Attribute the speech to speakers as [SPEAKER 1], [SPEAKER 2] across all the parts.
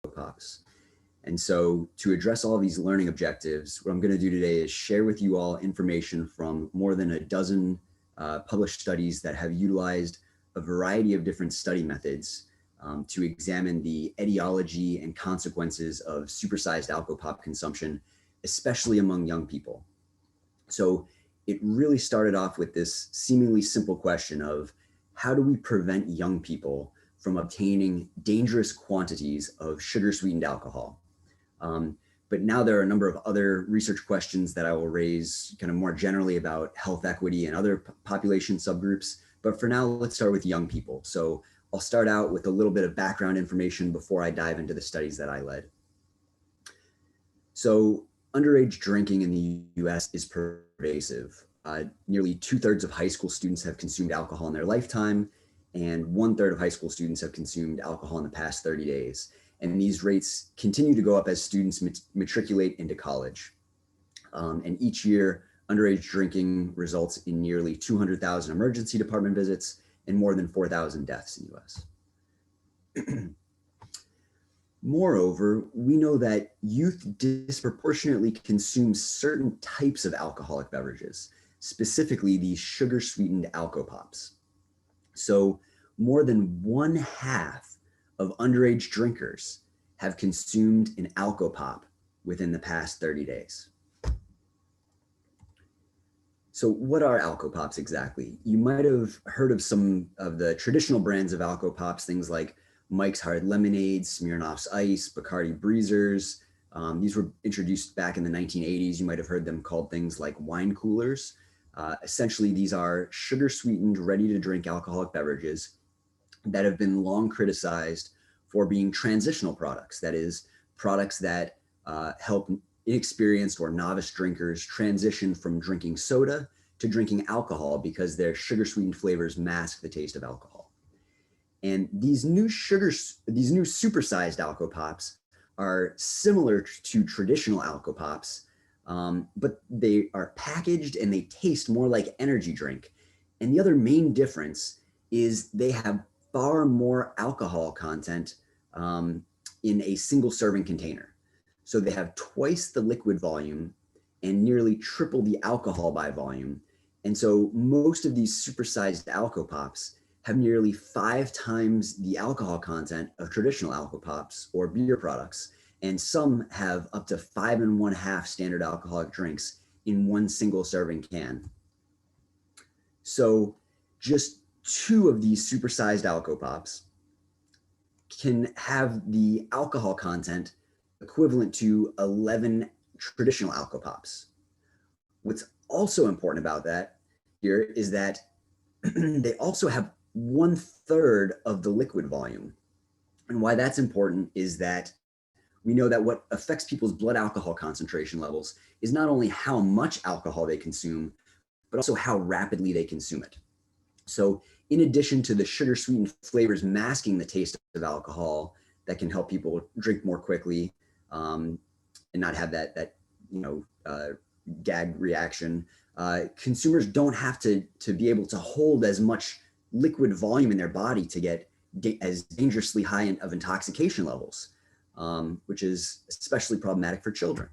[SPEAKER 1] Alcopops. And so to address all these learning objectives, what I'm going to do today is share with you all information from more than a dozen published studies that have utilized a variety of different study methods to examine the etiology and consequences of supersized Alcopop consumption, especially among young people. So it really started off with this seemingly simple question of how do we prevent young people from obtaining dangerous quantities of sugar-sweetened alcohol? But now there are a number of other research questions that I will raise kind of more generally about health equity and other population subgroups. But for now, let's start with young people. So I'll start out with a little bit of background information before I dive into the studies that I led. So underage drinking in the US is pervasive. Nearly 2/3 of high school students have consumed alcohol in their lifetime, and 1/3 of high school students have consumed alcohol in the past 30 days. And these rates continue to go up as students matriculate into college. And each year, underage drinking results in nearly 200,000 emergency department visits and more than 4,000 deaths in the US. Moreover, we know that youth disproportionately consume certain types of alcoholic beverages, specifically these sugar-sweetened Alcopops. So more than 1/2 of underage drinkers have consumed an Alcopop within the past 30 days. So what are Alcopops exactly? You might have heard of some of the traditional brands of Alcopops, things like Mike's Hard Lemonade, Smirnoff's Ice, Bacardi Breezers. These were introduced back in the 1980s. You might have heard them called things like wine coolers. Essentially, these are sugar-sweetened, ready-to-drink alcoholic beverages that have been long criticized for being transitional products. That is, products that help inexperienced or novice drinkers transition from drinking soda to drinking alcohol because their sugar-sweetened flavors mask the taste of alcohol. And these new supersized Alcopops are similar to traditional Alcopops, but they are packaged and they taste more like energy drink. And the other main difference is they have far more alcohol content in a single serving container. So they have twice the liquid volume and nearly triple the alcohol by volume. And so most of these supersized Alcopops have nearly 5 times the alcohol content of traditional Alcopops or beer products. And some have up to 5 1/2 standard alcoholic drinks in one single serving can. So just 2 of these supersized Alcopops can have the alcohol content equivalent to 11 traditional Alcopops. What's also important about that here is that they also have 1/3 of the liquid volume. And why that's important is that we know that what affects people's blood alcohol concentration levels is not only how much alcohol they consume, but also how rapidly they consume it. So in addition to the sugar-sweetened flavors masking the taste of alcohol that can help people drink more quickly and not have that gag reaction, consumers don't have to be able to hold as much liquid volume in their body to get as dangerously high of intoxication levels, which is especially problematic for children.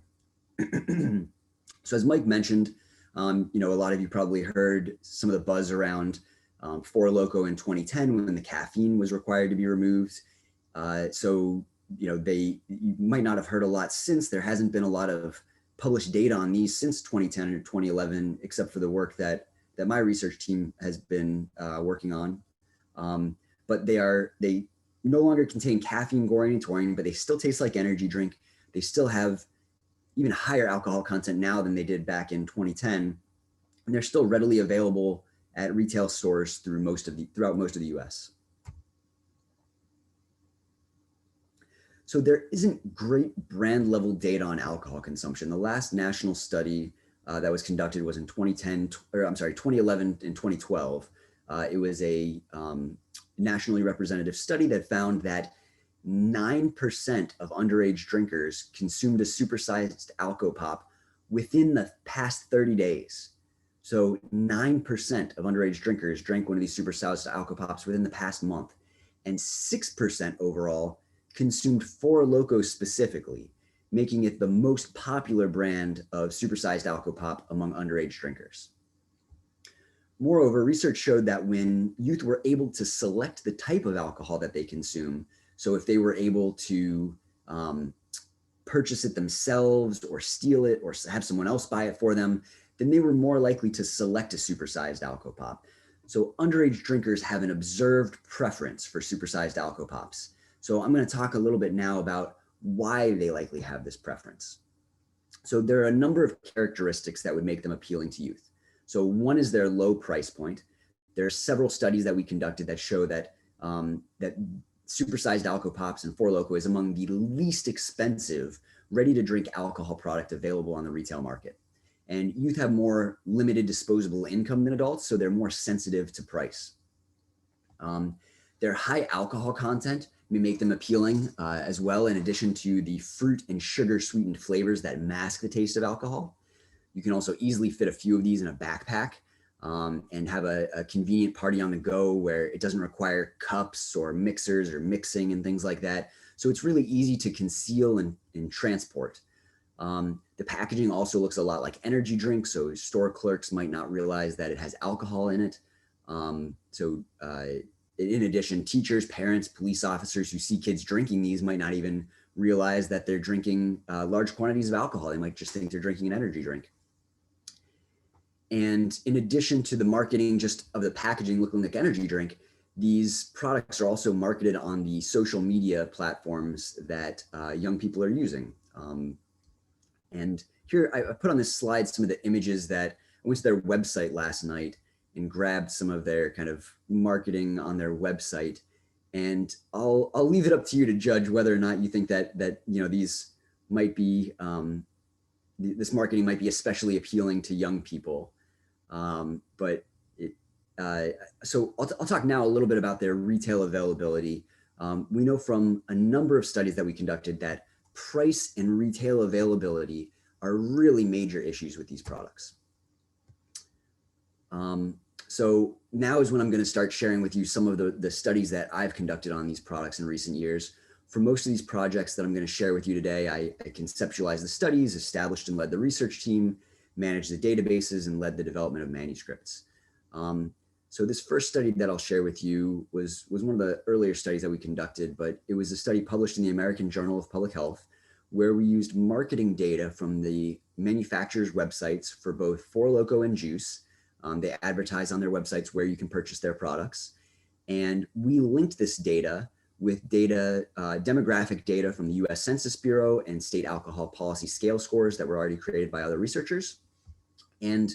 [SPEAKER 1] So as Mike mentioned, a lot of you probably heard some of the buzz around 4 Loko in 2010 when the caffeine was required to be removed. You might not have heard a lot since. There hasn't been a lot of published data on these since 2010 or 2011, except for the work that my research team has been working on. But they no longer contain caffeine, guarine, and taurine, but they still taste like energy drink. They still have even higher alcohol content now than they did back in 2010. And they're still readily available at retail stores throughout most of the US. So there isn't great brand level data on alcohol consumption. The last national study that was conducted was in 2011 and 2012. It was a nationally representative study that found that 9% of underage drinkers consumed a supersized Alcopop within the past 30 days. So 9% of underage drinkers drank one of these supersized Alcopops within the past month, and 6% overall consumed Four Loko specifically, making it the most popular brand of supersized Alcopop among underage drinkers. Moreover, research showed that when youth were able to select the type of alcohol that they consume, so if they were able to purchase it themselves or steal it or have someone else buy it for them, then they were more likely to select a supersized Alcopop. So underage drinkers have an observed preference for supersized Alcopops. So I'm going to talk a little bit now about why they likely have this preference. So there are a number of characteristics that would make them appealing to youth. So one is their low price point. There are several studies that we conducted that show that that supersized Alcopops and Four Loko is among the least expensive ready-to-drink alcohol product available on the retail market. And youth have more limited disposable income than adults, so they're more sensitive to price. Their high alcohol content may make them appealing as well, in addition to the fruit and sugar sweetened flavors that mask the taste of alcohol. You can also easily fit a few of these in a backpack and have a convenient party on the go where it doesn't require cups or mixers or mixing and things like that. So it's really easy to conceal and transport. The packaging also looks a lot like energy drinks, so store clerks might not realize that it has alcohol in it. In addition, teachers, parents, police officers who see kids drinking these might not even realize that they're drinking large quantities of alcohol. They might just think they're drinking an energy drink. And in addition to the marketing just of the packaging looking like energy drink, these products are also marketed on the social media platforms that young people are using. And here I put on this slide some of the images that I went to their website last night and grabbed some of their kind of marketing on their website. And I'll leave it up to you to judge whether or not you think that these might be this marketing might be especially appealing to young people. So I'll talk now a little bit about their retail availability. We know from a number of studies that we conducted that price and retail availability are really major issues with these products. So now is when I'm going to start sharing with you some of the studies that I've conducted on these products in recent years. For most of these projects that I'm going to share with you today, I conceptualized the studies, established and led the research team, managed the databases, and led the development of manuscripts. So this first study that I'll share with you was one of the earlier studies that we conducted, but it was a study published in the American Journal of Public Health, where we used marketing data from the manufacturers' websites for both Four Loko and Juice. They advertise on their websites where you can purchase their products. And we linked this data with demographic data from the US Census Bureau and state alcohol policy scale scores that were already created by other researchers. And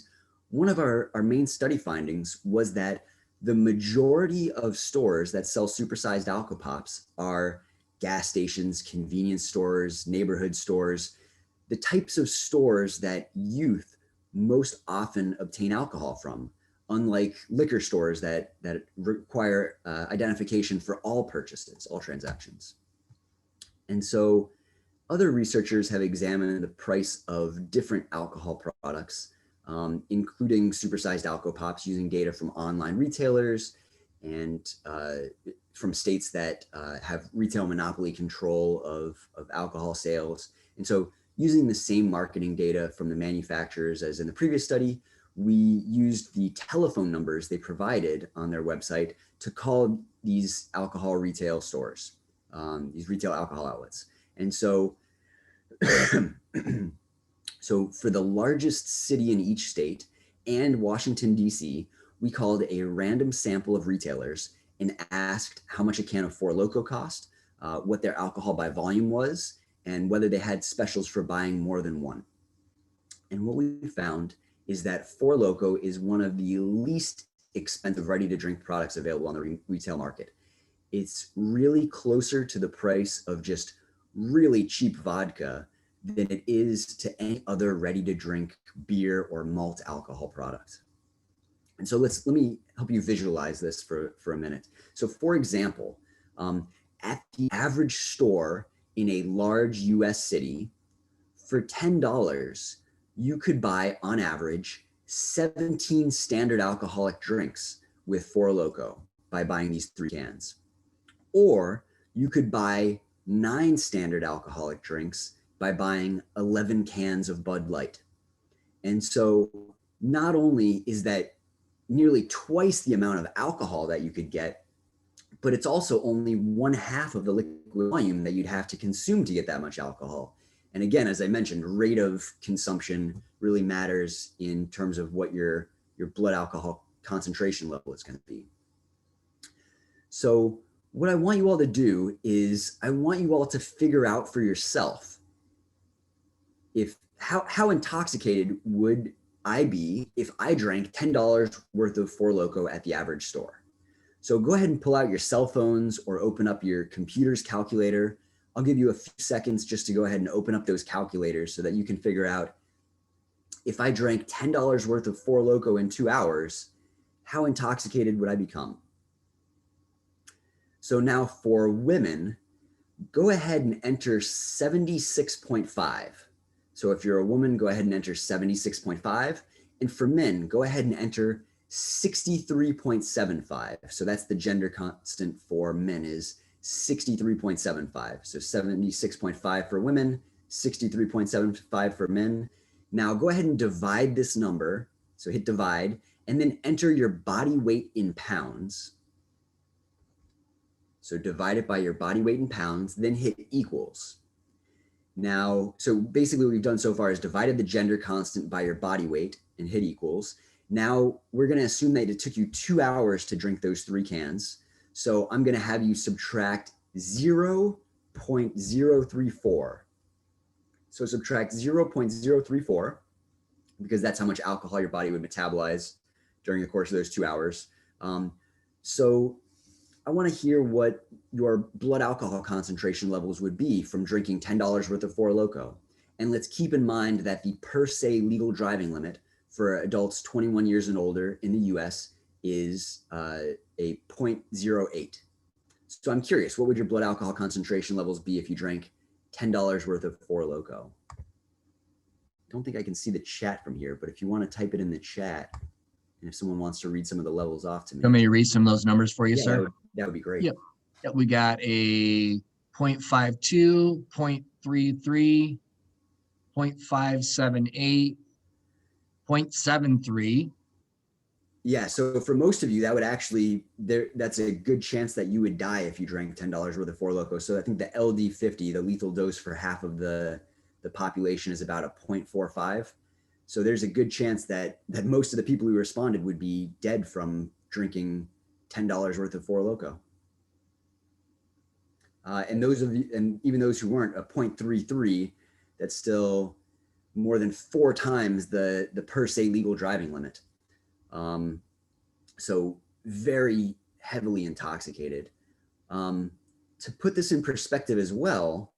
[SPEAKER 1] one of our main study findings was that the majority of stores that sell supersized Alcopops are gas stations, convenience stores, neighborhood stores, the types of stores that youth most often obtain alcohol from, unlike liquor stores that require identification for all purchases, all transactions. And so other researchers have examined the price of different alcohol products, including supersized Alcopops, using data from online retailers and from states that have retail monopoly control of alcohol sales. And so using the same marketing data from the manufacturers as in the previous study, we used the telephone numbers they provided on their website to call these alcohol retail stores, these retail alcohol outlets. And so, so for the largest city in each state and Washington, D.C., we called a random sample of retailers and asked how much a can of Four Loko cost, what their alcohol by volume was, and whether they had specials for buying more than one. And what we found is that Four Loko is one of the least expensive ready-to-drink products available on the retail market. It's really closer to the price of just really cheap vodka than it is to any other ready-to-drink beer or malt alcohol product. And so let me help you visualize this for a minute. So for example, at the average store in a large US city, for $10, you could buy on average 17 standard alcoholic drinks with Four Loko by buying these 3 cans. Or you could buy 9 standard alcoholic drinks by buying 11 cans of Bud Light. And so not only is that nearly twice the amount of alcohol that you could get, but it's also only 1/2 of the liquid volume that you'd have to consume to get that much alcohol. And again, as I mentioned, rate of consumption really matters in terms of what your blood alcohol concentration level is going to be. So what I want you all to do is I want you all to figure out for yourself if how intoxicated would I be if I drank $10 worth of Four Loko at the average store. So go ahead and pull out your cell phones or open up your computer's calculator. I'll give you a few seconds just to go ahead and open up those calculators so that you can figure out if I drank $10 worth of Four Loko in 2 hours, how intoxicated would I become? So now for women, go ahead and enter 76.5. So if you're a woman, go ahead and enter 76.5. And for men, go ahead and enter 63.75. So that's the gender constant for men is 63.75. So 76.5 for women, 63.75 for men. Now go ahead and divide this number. So hit divide and then enter your body weight in pounds. So divide it by your body weight in pounds, then hit equals. Now, so basically what we've done so far is divided the gender constant by your body weight and hit equals. Now we're going to assume that it took you 2 hours to drink those 3 cans. So I'm going to have you subtract 0.034. So subtract 0.034 because that's how much alcohol your body would metabolize during the course of those 2 hours. So I want to hear what your blood alcohol concentration levels would be from drinking $10 worth of Four Loko. And let's keep in mind that the per se legal driving limit for adults 21 years and older in the US is a 0.08. So I'm curious, what would your blood alcohol concentration levels be if you drank $10 worth of Four Loko? Don't think I can see the chat from here, but if you want to type it in the chat, and if someone wants to read some of the levels off to me.
[SPEAKER 2] You want me to read some of those numbers for you, sir?
[SPEAKER 1] That would be great.
[SPEAKER 2] Yep. We got a 0.52, 0.33, 0.578, 0.73.
[SPEAKER 1] Yeah, so for most of you, that would actually, that's a good chance that you would die if you drank $10 worth of Four Loko. So I think the LD50, the lethal dose for half of the population is about a 0.45. So there's a good chance that most of the people who responded would be dead from drinking $10 worth of Four Loko. And those of you, and even those who weren't, a 0.33, that's still more than 4 times the per se legal driving limit. So very heavily intoxicated. To put this in perspective as well,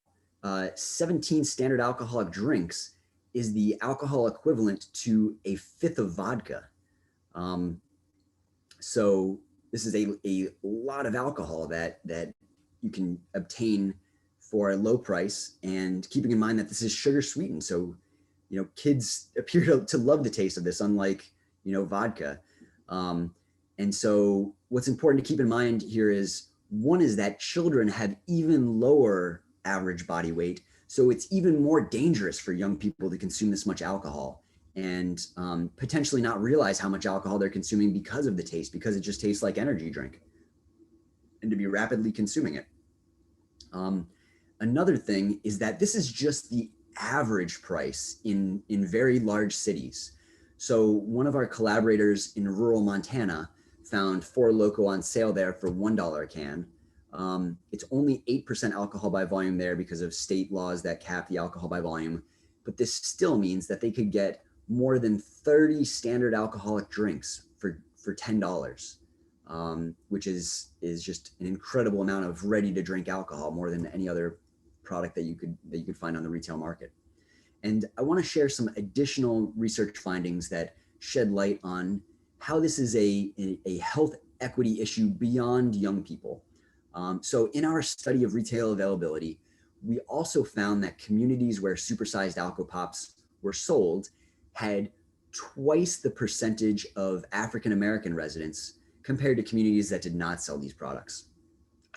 [SPEAKER 1] 17 standard alcoholic drinks is the alcohol equivalent to a 1/5 of vodka. So this is a lot of alcohol that you can obtain for a low price, and keeping in mind that this is sugar sweetened. So, you know, kids appear to love the taste of this, unlike, you know, vodka. And so what's important to keep in mind here is, one is that children have even lower average body weight. So it's even more dangerous for young people to consume this much alcohol and potentially not realize how much alcohol they're consuming because of the taste, because it just tastes like energy drink, and to be rapidly consuming it. Another thing is that this is just the average price in very large cities. So one of our collaborators in rural Montana found Four Loko on sale there for $1 a can. It's only 8% alcohol by volume there because of state laws that cap the alcohol by volume. But this still means that they could get more than 30 standard alcoholic drinks for $10, which is just an incredible amount of ready to drink alcohol, more than any other product that you could find on the retail market. And I want to share some additional research findings that shed light on how this is a health equity issue beyond young people. So in our study of retail availability, we also found that communities where supersized Alcopops were sold had twice the percentage of African-American residents compared to communities that did not sell these products.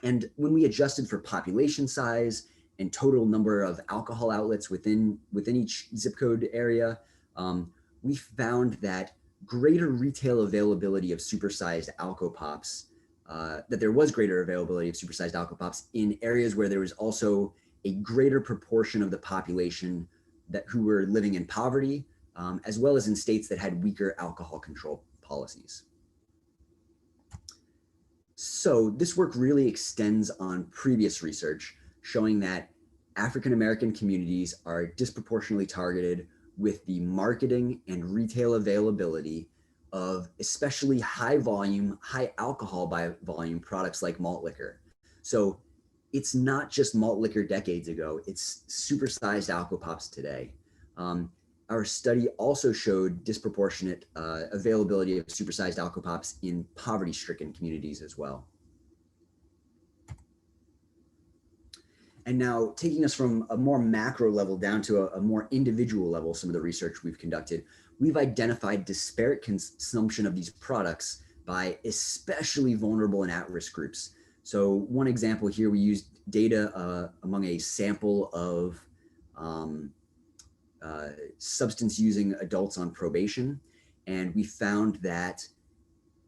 [SPEAKER 1] And when we adjusted for population size and total number of alcohol outlets within each zip code area, we found that greater retail availability of supersized Alcopops, that there was greater availability of supersized Alcopops in areas where there was also a greater proportion of the population who were living in poverty, as well as in states that had weaker alcohol control policies. So this work really extends on previous research showing that African American communities are disproportionately targeted with the marketing and retail availability of especially high volume, high alcohol by volume products like malt liquor. So it's not just malt liquor decades ago, it's supersized Alcopops today. Our study also showed disproportionate availability of supersized Alcopops in poverty-stricken communities as well. And now taking us from a more macro level down to a more individual level, some of the research we've conducted, we've identified disparate consumption of these products by especially vulnerable and at-risk groups. So one example here, we used data among a sample of substance using adults on probation. And we found that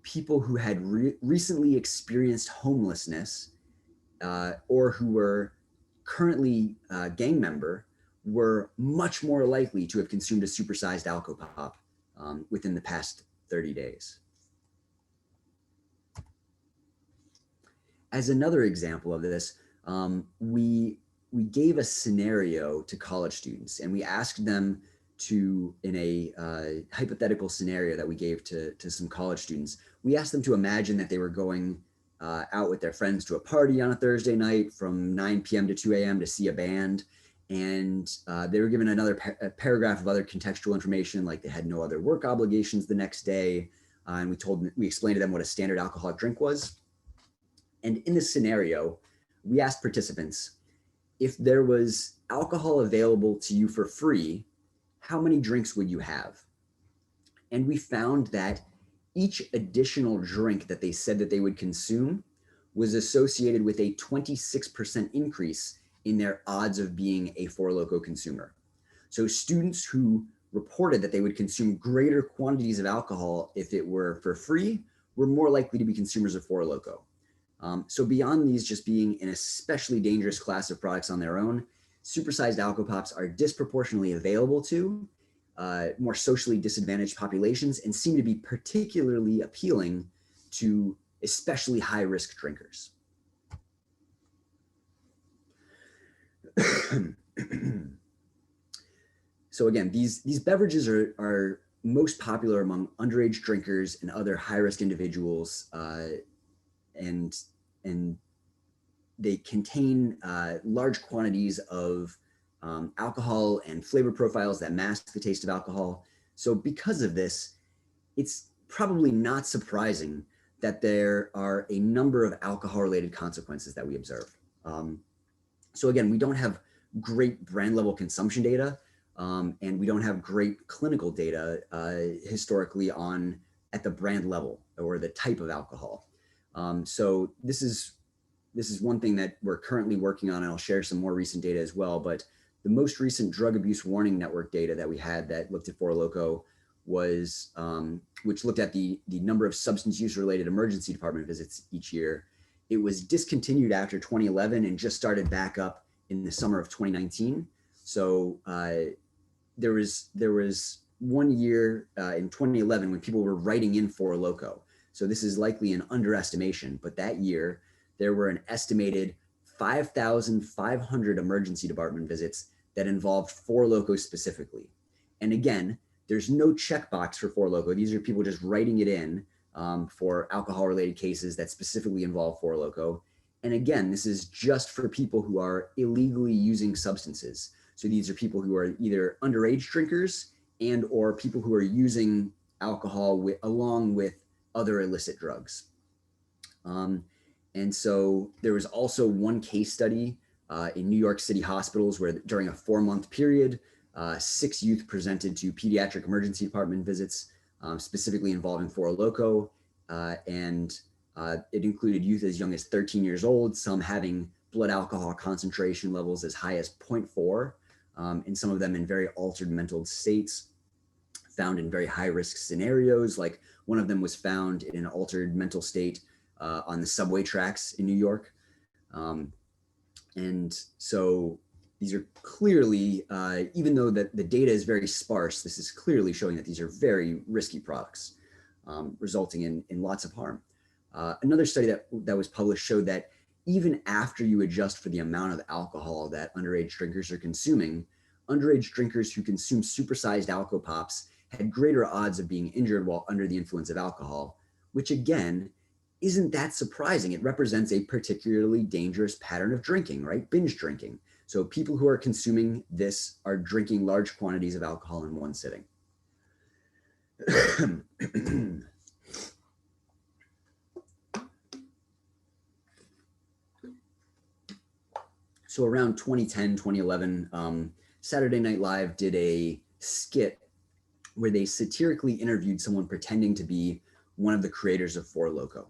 [SPEAKER 1] people who had recently experienced homelessness or who were currently a gang member were much more likely to have consumed a supersized Alcopop within the past 30 days. As another example of this, we gave a scenario to college students and we asked them to, in a hypothetical scenario that we gave to some college students, we asked them to imagine that they were going out with their friends to a party on a Thursday night from 9 p.m. to 2 a.m. to see a band. And they were given another paragraph of other contextual information, like they had no other work obligations the next day. And we explained to them what a standard alcoholic drink was. And in this scenario, we asked participants, if there was alcohol available to you for free, how many drinks would you have? And we found that each additional drink that they said that they would consume was associated with a 26% increase in their odds of being a Four Loko consumer. So students who reported that they would consume greater quantities of alcohol if it were for free were more likely to be consumers of Four Loko. So beyond these just being an especially dangerous class of products on their own, supersized Alcopops are disproportionately available to more socially disadvantaged populations and seem to be particularly appealing to especially high-risk drinkers. So again, these beverages are most popular among underage drinkers and other high-risk individuals, and they contain large quantities of alcohol and flavor profiles that mask the taste of alcohol. So because of this, it's probably not surprising that there are a number of alcohol-related consequences that we observe. So again, we don't have great brand level consumption data, and we don't have great clinical data historically at the brand level or the type of alcohol. So this is one thing that we're currently working on, and I'll share some more recent data as well. But the most recent drug abuse warning network data that we had that looked at Four Loko was, which looked at the number of substance use related emergency department visits each year. It was discontinued after 2011 and just started back up in the summer of 2019. So there was 1 year in 2011 when people were writing in Four Loko. So this is likely an underestimation, but that year there were an estimated 5,500 emergency department visits that involved Four Loko specifically. And again, there's no checkbox for Four Loko. These are people just writing it in for alcohol-related cases that specifically involve Four Loko. And again, this is just for people who are illegally using substances. So these are people who are either underage drinkers and or people who are using alcohol along with other illicit drugs. And so there was also one case study in New York City hospitals where during a 4-month period, 6 youth presented to pediatric emergency department visits, specifically involving Four Loko. And It included youth as young as 13 years old, some having blood alcohol concentration levels as high as 0.4, and some of them in very altered mental states, found in very high risk scenarios. Like one of them was found in an altered mental state on the subway tracks in New York. And so these are clearly, even though the data is very sparse, this is clearly showing that these are very risky products, resulting in lots of harm. Another study that was published showed that even after you adjust for the amount of alcohol that underage drinkers are consuming, underage drinkers who consume supersized Alcopops had greater odds of being injured while under the influence of alcohol, which again, isn't that surprising. It represents a particularly dangerous pattern of drinking, right? Binge drinking. So people who are consuming this are drinking large quantities of alcohol in one sitting. So around 2010, 2011, Saturday Night Live did a skit where they satirically interviewed someone pretending to be one of the creators of Four Loko.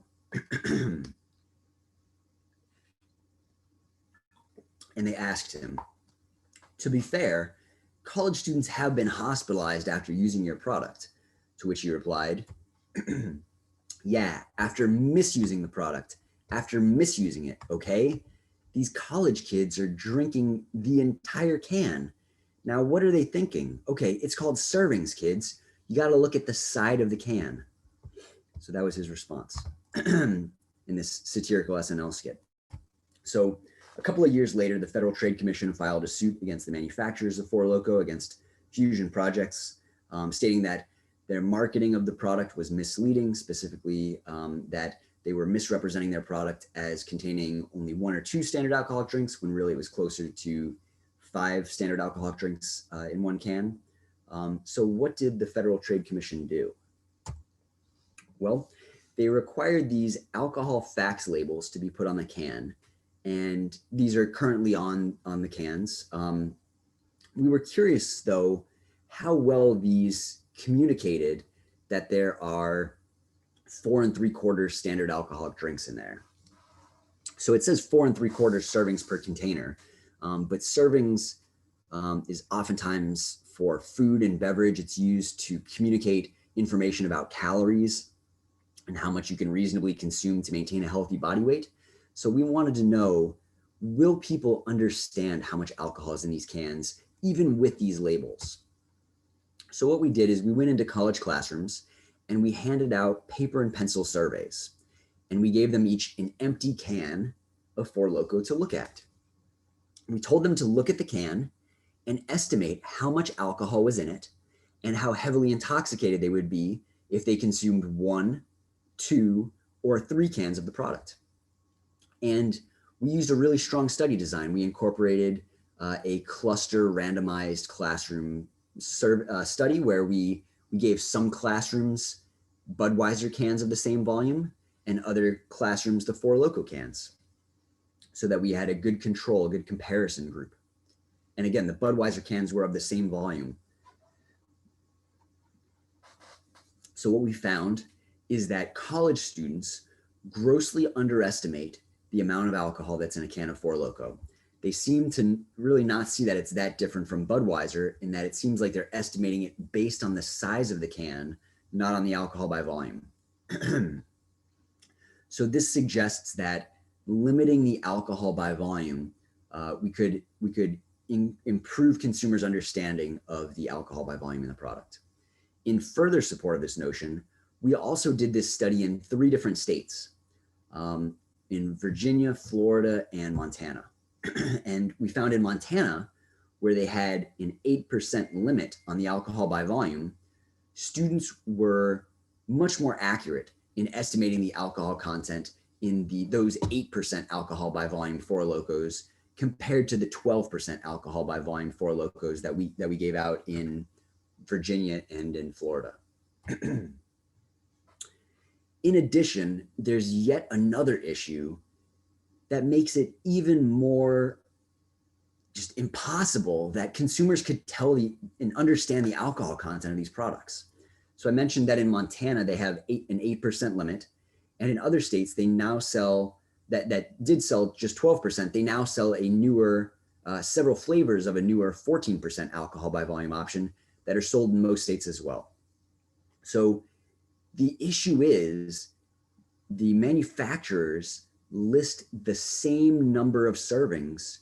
[SPEAKER 1] And they asked him, to be fair, college students have been hospitalized after using your product. To which he replied, yeah, after misusing the product, after misusing it, okay? These college kids are drinking the entire can. Now, what are they thinking? Okay, it's called servings, kids. You got to look at the side of the can. So that was his response in this satirical SNL skit. So a couple of years later, the Federal Trade Commission filed a suit against the manufacturers of Four Loko, against Fusion Projects, stating that their marketing of the product was misleading, specifically that they were misrepresenting their product as containing only 1 or 2 standard alcoholic drinks, when really it was closer to 5 standard alcoholic drinks in one can. So what did the Federal Trade Commission do? Well, they required these alcohol facts labels to be put on the can, and these are currently on the cans. We were curious, though, how well these communicated that there are 4 3/4 standard alcoholic drinks in there. So it says 4 3/4 servings per container, but servings is oftentimes for food and beverage. It's used to communicate information about calories and how much you can reasonably consume to maintain a healthy body weight. So we wanted to know, will people understand how much alcohol is in these cans, even with these labels? So what we did is we went into college classrooms and we handed out paper and pencil surveys. And we gave them each an empty can of Four Loko to look at. We told them to look at the can and estimate how much alcohol was in it and how heavily intoxicated they would be if they consumed 1, 2, or 3 cans of the product. And we used a really strong study design. We incorporated a cluster randomized classroom study where we gave some classrooms Budweiser cans of the same volume and other classrooms the Four Loko cans, so that we had a good control, a good comparison group. And again, the Budweiser cans were of the same volume. So what we found is that college students grossly underestimate the amount of alcohol that's in a can of Four Loko. They seem to really not see that it's that different from Budweiser, in that it seems like they're estimating it based on the size of the can, not on the alcohol by volume. So this suggests that limiting the alcohol by volume, we could improve consumers' understanding of the alcohol by volume in the product. In further support of this notion, we also did this study in 3 different states, in Virginia, Florida, and Montana. And we found in Montana, where they had an 8% limit on the alcohol by volume, students were much more accurate in estimating the alcohol content in those 8% alcohol by volume Four Lokos compared to the 12% alcohol by volume Four Lokos that we gave out in Virginia and in Florida. In addition, there's yet another issue that makes it even more just impossible that consumers could tell and understand the alcohol content of these products. So I mentioned that in Montana, they have an 8% limit. And in other states, they now sell that did sell just 12%. They now sell a newer, several flavors of a newer 14% alcohol by volume option that are sold in most states as well. So the issue is the manufacturers list the same number of servings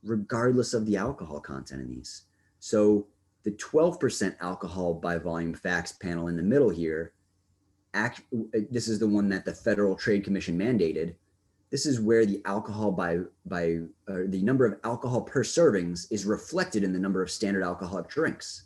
[SPEAKER 1] regardless of the alcohol content in these. So the 12% alcohol by volume facts panel in the middle here, this is the one that the Federal Trade Commission mandated. This is where the alcohol the number of alcohol per servings is reflected in the number of standard alcoholic drinks.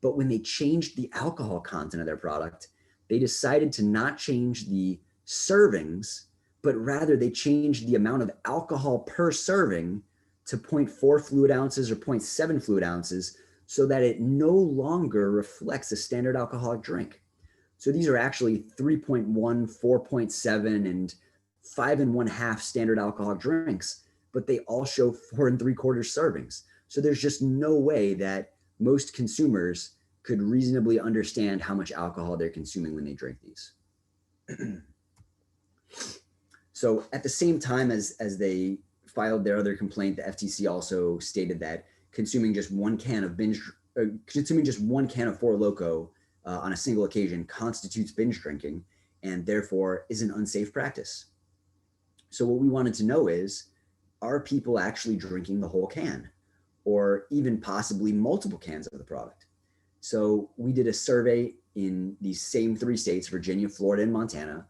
[SPEAKER 1] But when they changed the alcohol content of their product, they decided to not change the servings, but rather they changed the amount of alcohol per serving to 0.4 fluid ounces or 0.7 fluid ounces so that it no longer reflects a standard alcoholic drink. So these are actually 3.1, 4.7, and 5.5 standard alcoholic drinks, but they all show 4 3/4 servings. So there's just no way that most consumers could reasonably understand how much alcohol they're consuming when they drink these. So at the same time as they filed their other complaint, the FTC also stated that consuming just one can of Four Loko on a single occasion constitutes binge drinking and therefore is an unsafe practice. So what we wanted to know is, are people actually drinking the whole can or even possibly multiple cans of the product? So we did a survey in these same 3 states, Virginia, Florida, and Montana.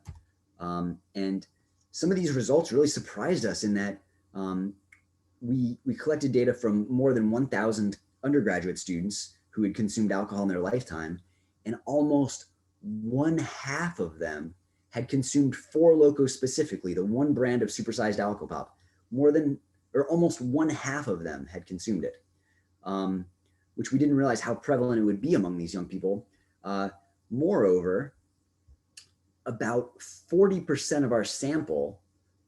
[SPEAKER 1] And some of these results really surprised us in that we collected data from more than 1,000 undergraduate students who had consumed alcohol in their lifetime, and almost 1/2 of them had consumed Four Loko specifically, the one brand of supersized Alcopop. Almost 1/2 of them had consumed it, which we didn't realize how prevalent it would be among these young people. Moreover, about 40% of our sample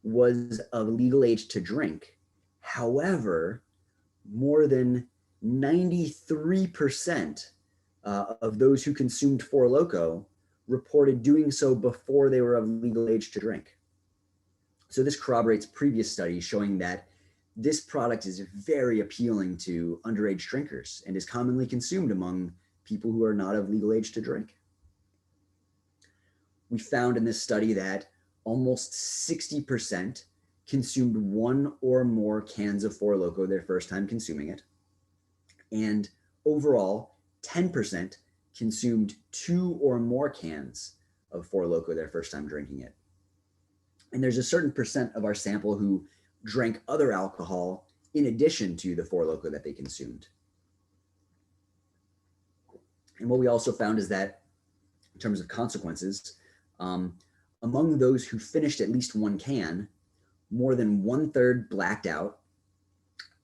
[SPEAKER 1] was of legal age to drink. However, more than 93% of those who consumed Four Loko reported doing so before they were of legal age to drink. So this corroborates previous studies showing that this product is very appealing to underage drinkers and is commonly consumed among people who are not of legal age to drink. We found in this study that almost 60% consumed 1 or more cans of Four Loko their first time consuming it. And overall, 10% consumed 2 or more cans of Four Loko their first time drinking it. And there's a certain percent of our sample who drank other alcohol in addition to the Four Loko that they consumed. And what we also found is that in terms of consequences, among those who finished at least 1 can, more than 1/3 blacked out,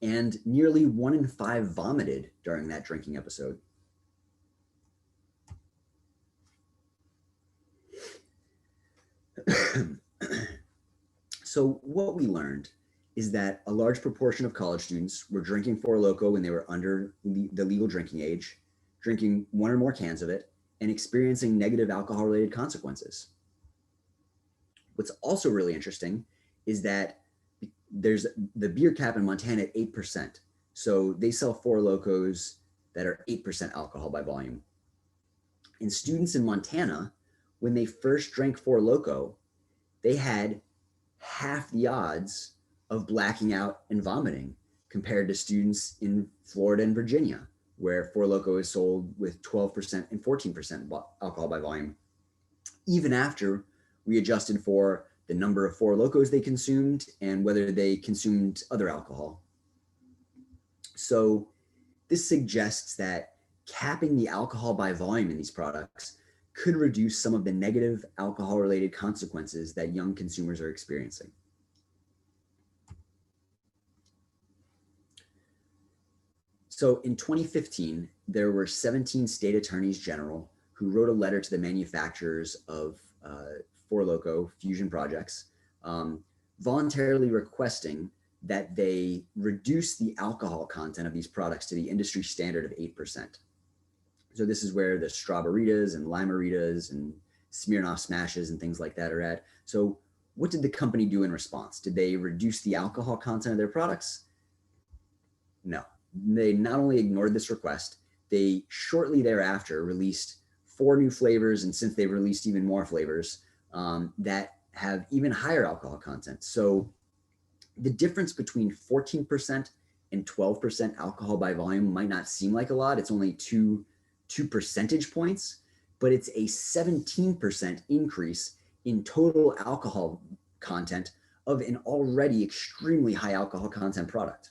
[SPEAKER 1] and nearly 1 in 5 vomited during that drinking episode. So what we learned is that a large proportion of college students were drinking Four Loko when they were under the legal drinking age, drinking 1 or more cans of it, and experiencing negative alcohol-related consequences. What's also really interesting is that there's the beer cap in Montana at 8%. So they sell Four Lokos that are 8% alcohol by volume. And students in Montana, when they first drank Four Loko, they had half the odds of blacking out and vomiting compared to students in Florida and Virginia, where Four Loko is sold with 12% and 14% alcohol by volume, even after we adjusted for the number of Four Lokos they consumed and whether they consumed other alcohol. So this suggests that capping the alcohol by volume in these products could reduce some of the negative alcohol-related consequences that young consumers are experiencing. So in 2015, there were 17 state attorneys general who wrote a letter to the manufacturers of Four Loko fusion projects, voluntarily requesting that they reduce the alcohol content of these products to the industry standard of 8%. So this is where the Strawberritas and Limeritas and Smirnoff Smashes and things like that are at. So what did the company do in response? Did they reduce the alcohol content of their products? No. They not only ignored this request, they shortly thereafter released 4 new flavors, and since they've released even more flavors that have even higher alcohol content. So the difference between 14% and 12% alcohol by volume might not seem like a lot. It's only two percentage points, but it's a 17% increase in total alcohol content of an already extremely high alcohol content product.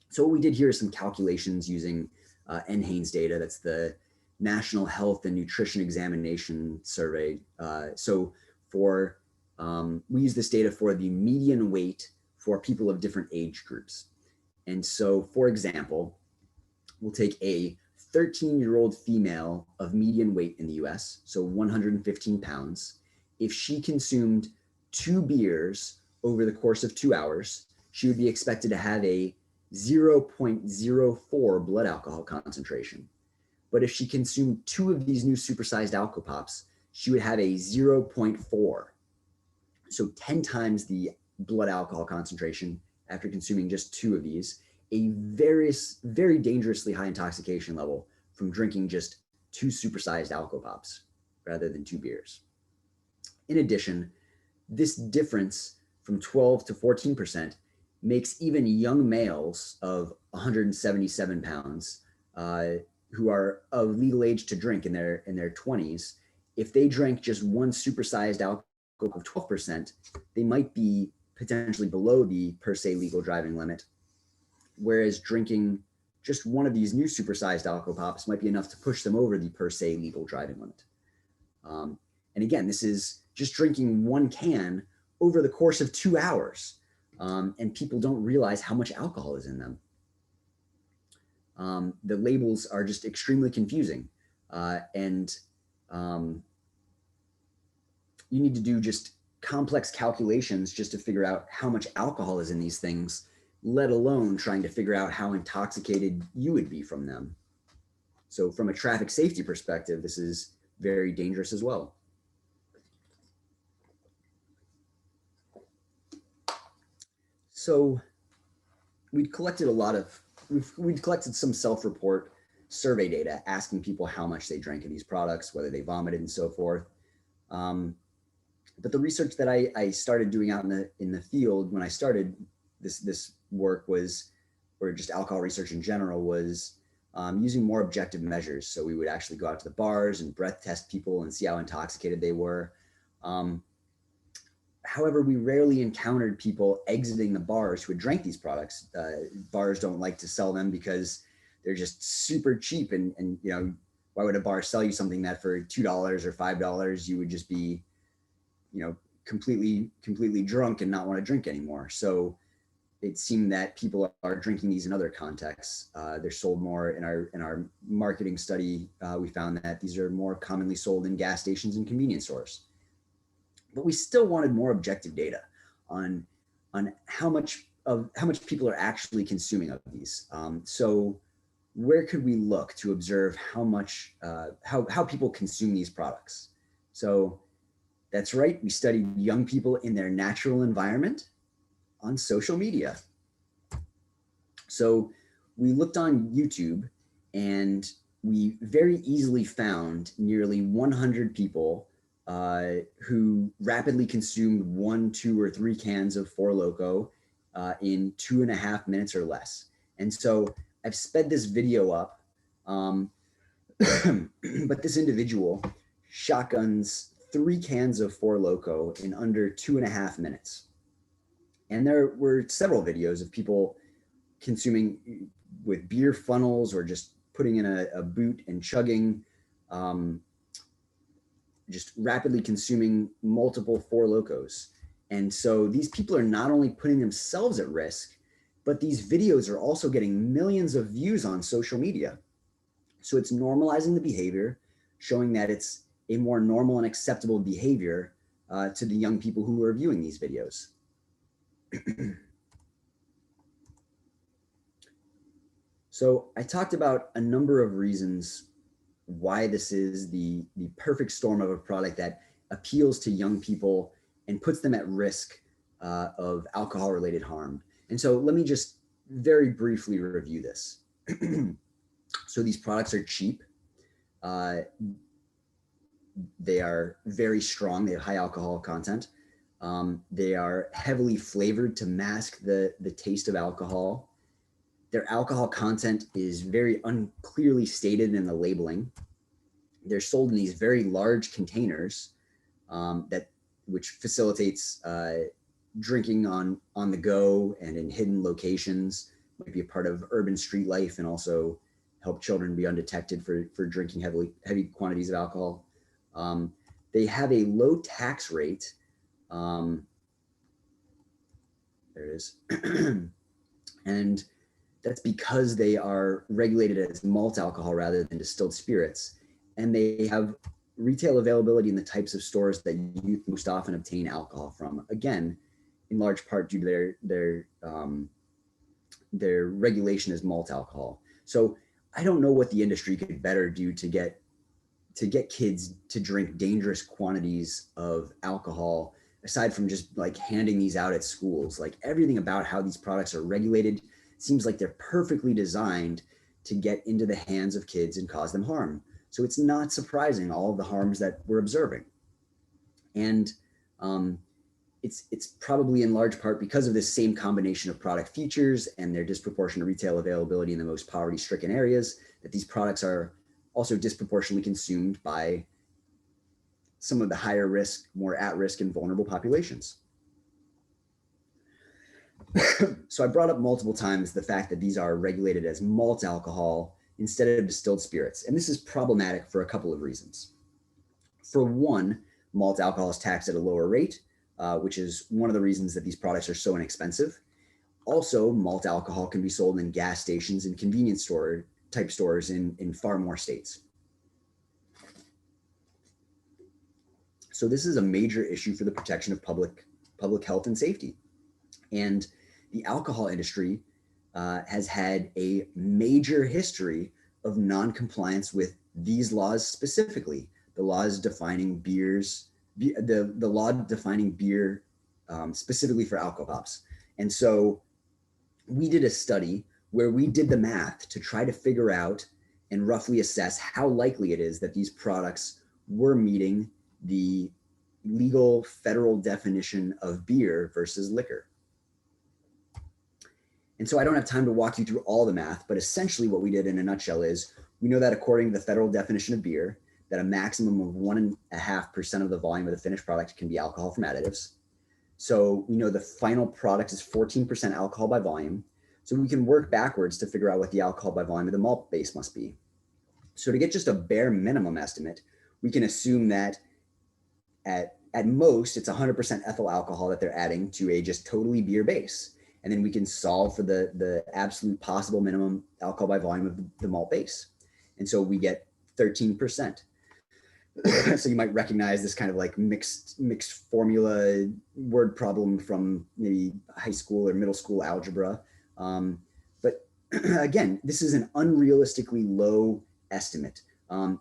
[SPEAKER 1] So what we did here is some calculations using NHANES data. That's the National Health and Nutrition Examination Survey. We use this data for the median weight for people of different age groups. And so, for example, we'll take a 13-year-old female of median weight in the US, so 115 pounds. If she consumed 2 beers over the course of 2 hours, she would be expected to have a 0.04 blood alcohol concentration. But if she consumed 2 of these new supersized Alcopops, she would have a 0.4. So 10 times the blood alcohol concentration after consuming just 2 of these, a very dangerously high intoxication level from drinking just 2 supersized Alcopops rather than 2 beers. In addition, this difference from 12 to 14% makes even young males of 177 pounds who are of legal age to drink in their 20s, if they drank just 1 supersized alcohol of 12%, they might be potentially below the per se legal driving limit, whereas drinking just 1 of these new supersized Alcopops might be enough to push them over the per se legal driving limit. And again, this is just drinking 1 can over the course of 2 hours. And people don't realize how much alcohol is in them. The labels are just extremely confusing. You need to do just complex calculations just to figure out how much alcohol is in these things, let alone trying to figure out how intoxicated you would be from them. So from a traffic safety perspective, this is very dangerous as well. So we'd collected some self-report survey data asking people how much they drank of these products, whether they vomited and so forth. But the research that I started doing out in the field when I started this work was, or just alcohol research in general, was using more objective measures. So we would actually go out to the bars and breath test people and see how intoxicated they were. However, we rarely encountered people exiting the bars who had drank these products. Bars don't like to sell them because they're just super cheap. And you know, why would a bar sell you something that for $2 or $5 you would just be, you know, completely drunk and not want to drink anymore? So it seemed that people are drinking these in other contexts. They're sold more in our marketing study. We found that these are more commonly sold in gas stations and convenience stores. But we still wanted more objective data on how much people are actually consuming of these. So where could we look to observe how people consume these products? So that's right, we studied young people in their natural environment on social media. So we looked on YouTube and we very easily found nearly 100 people who rapidly consumed 1, 2, or 3 cans of Four Loko in 2.5 minutes or less. And so I've sped this video up, but this individual shotguns 3 cans of Four Loko in under 2.5 minutes. And there were several videos of people consuming with beer funnels or just putting in a boot and chugging, just rapidly consuming multiple Four Lokos. And so these people are not only putting themselves at risk, but these videos are also getting millions of views on social media. So it's normalizing the behavior, showing that it's a more normal and acceptable behavior to the young people who are viewing these videos. So I talked about a number of reasons why this is the perfect storm of a product that appeals to young people and puts them at risk of alcohol-related harm. And so let me just very briefly review this. So these products are cheap. Uh, they are very strong. They have high alcohol content. They are heavily flavored to mask the taste of alcohol. Their alcohol content is very unclearly stated in the labeling. They're sold in these very large containers that which facilitates drinking on the go and in hidden locations. Might be a part of urban street life and also help children be undetected for drinking heavy quantities of alcohol. They have a low tax rate. There it is. And that's because they are regulated as malt alcohol rather than distilled spirits. And they have retail availability in the types of stores that youth most often obtain alcohol from. Again, in large part due to their regulation as malt alcohol. So I don't know what the industry could better do to get kids to drink dangerous quantities of alcohol aside from just like handing these out at schools. Like everything about how these products are regulated seems like they're perfectly designed to get into the hands of kids and cause them harm. So it's not surprising all of the harms that we're observing. And it's probably in large part because of this same combination of product features and their disproportionate retail availability in the most poverty-stricken areas that these products are also disproportionately consumed by some of the higher risk, more at-risk and vulnerable populations. So I brought up multiple times the fact that these are regulated as malt alcohol instead of distilled spirits. And this is problematic for a couple of reasons. For one, malt alcohol is taxed at a lower rate, which is one of the reasons that these products are so inexpensive. Also, malt alcohol can be sold in gas stations and convenience store type stores in far more states. So this is a major issue for the protection of public health and safety. And the alcohol industry has had a major history of non-compliance with these laws specifically. The laws defining beers, the law defining beer specifically for Alcopops. And so we did a study where we did the math to try to figure out and roughly assess how likely it is that these products were meeting the legal federal definition of beer versus liquor. And so I don't have time to walk you through all the math, but essentially what we did in a nutshell is we know that according to the federal definition of beer, that a maximum of 1.5% of the volume of the finished product can be alcohol from additives. So we know the final product is 14% alcohol by volume. So we can work backwards to figure out what the alcohol by volume of the malt base must be. So to get just a bare minimum estimate, we can assume that at most it's 100% ethyl alcohol that they're adding to a just totally beer base. And then we can solve for the absolute possible minimum alcohol by volume of the malt base. And so we get 13%. So you might recognize this kind of like mixed formula word problem from maybe high school or middle school algebra. But again, this is an unrealistically low estimate.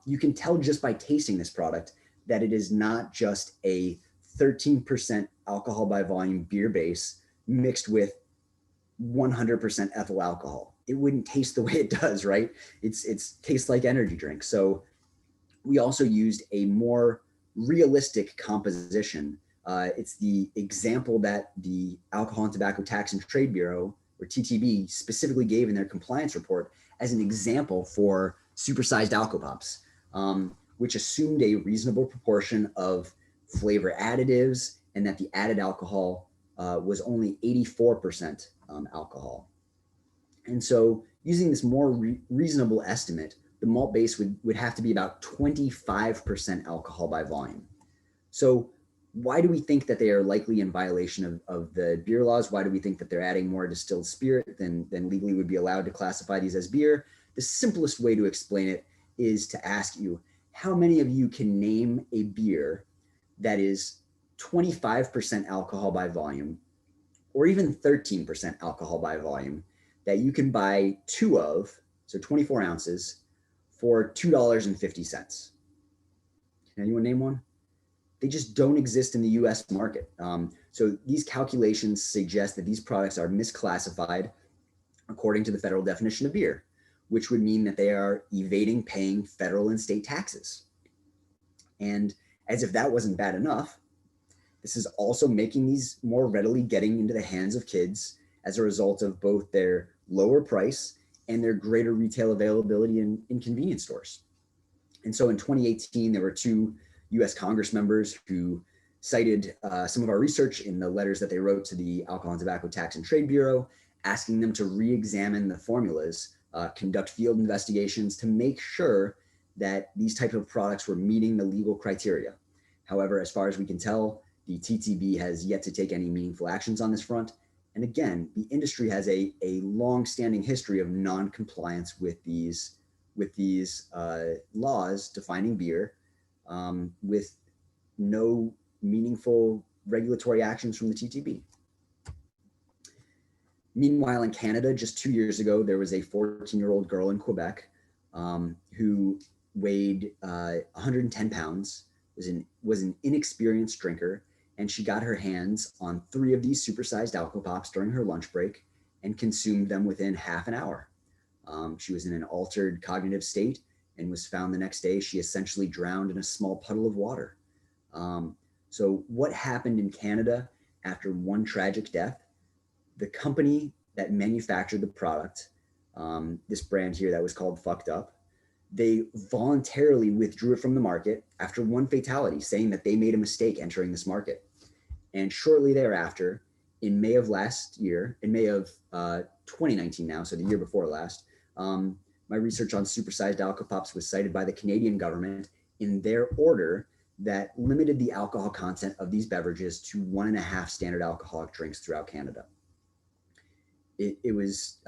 [SPEAKER 1] You can tell just by tasting this product that it is not just a 13% alcohol by volume beer base mixed with 100% ethyl alcohol. It wouldn't taste the way it does, right? It's tastes like energy drink. So we also used a more realistic composition. It's the example that the Alcohol and Tobacco Tax and Trade Bureau, or TTB, specifically gave in their compliance report as an example for supersized Alcopops, which assumed a reasonable proportion of flavor additives and that the added alcohol was only 84% alcohol. And so using this more reasonable estimate, the malt base would have to be about 25% alcohol by volume. So why do we think that they are likely in violation of the beer laws? Why do we think that they're adding more distilled spirit than legally would be allowed to classify these as beer? The simplest way to explain it is to ask you, how many of you can name a beer that is 25% alcohol by volume or even 13% alcohol by volume that you can buy 2 of, so 24 ounces, for $2.50. Can anyone name one? They just don't exist in the US market. So these calculations suggest that these products are misclassified according to the federal definition of beer, which would mean that they are evading paying federal and state taxes. And as if that wasn't bad enough, this is also making these more readily getting into the hands of kids as a result of both their lower price and their greater retail availability in convenience stores. And so in 2018, there were two US Congress members who cited some of our research in the letters that they wrote to the Alcohol and Tobacco Tax and Trade Bureau, asking them to re-examine the formulas, conduct field investigations to make sure that these types of products were meeting the legal criteria. However, as far as we can tell, the TTB has yet to take any meaningful actions on this front. And again, the industry has a long-standing history of non-compliance with these laws defining beer, with no meaningful regulatory actions from the TTB. Meanwhile, in Canada, just 2 years ago, there was a 14-year-old girl in Quebec who weighed 110 pounds, was an inexperienced drinker, and she got her hands on 3 of these supersized Alcopops during her lunch break and consumed them within half an hour. She was in an altered cognitive state and was found the next day. She essentially drowned in a small puddle of water. So what happened in Canada after one tragic death? The company that manufactured the product, this brand here that was called Fucked Up, they voluntarily withdrew it from the market after one fatality, saying that they made a mistake entering this market. And shortly thereafter, in May of 2019 now, so the year before last, my research on supersized Alcopops was cited by the Canadian government in their order that limited the alcohol content of these beverages to 1.5 standard alcoholic drinks throughout Canada. It was